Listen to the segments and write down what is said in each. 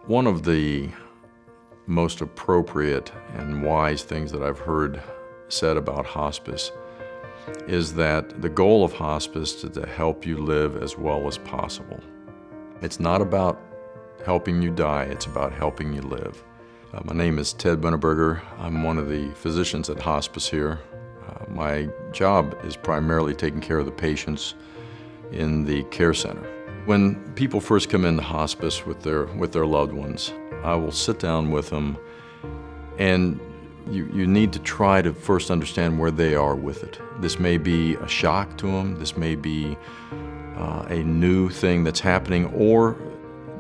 One of the most appropriate and wise things that I've heard said about hospice is that the goal of hospice is to help you live as well as possible. It's not about helping you die, it's about helping you live. My name is Ted Winneberger. I'm one of the physicians at hospice here. My job is primarily taking care of the patients in the care center. When people first come into hospice with their loved ones, I will sit down with them, and you need to try to first understand where they are with it. This may be a shock to them, this may be a new thing that's happening, or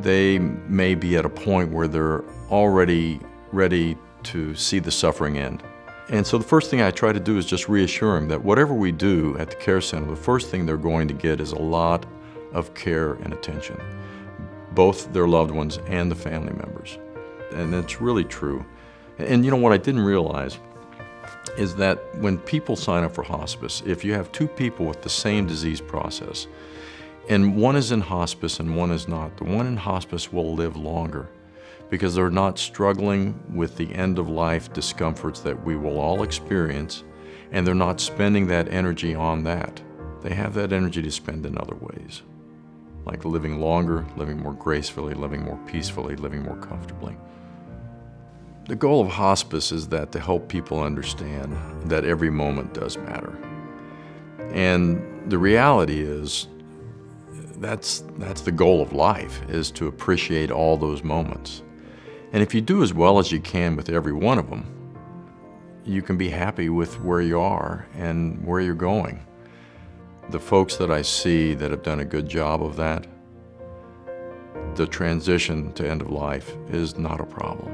they may be at a point where they're already ready to see the suffering end. And so the first thing I try to do is just reassure them that whatever we do at the care center, the first thing they're going to get is a lot of care and attention, both their loved ones and the family members. And it's really true. And you know what I didn't realize is that when people sign up for hospice, if you have two people with the same disease process, and one is in hospice and one is not, the one in hospice will live longer because they're not struggling with the end-of-life discomforts that we will all experience, and they're not spending that energy on that. They have that energy to spend in other ways, like living longer, living more gracefully, living more peacefully, living more comfortably. The goal of hospice is that to help people understand that every moment does matter. And the reality is that's the goal of life, is to appreciate all those moments. And if you do as well as you can with every one of them, you can be happy with where you are and where you're going. The folks that I see that have done a good job of that, the transition to end of life is not a problem.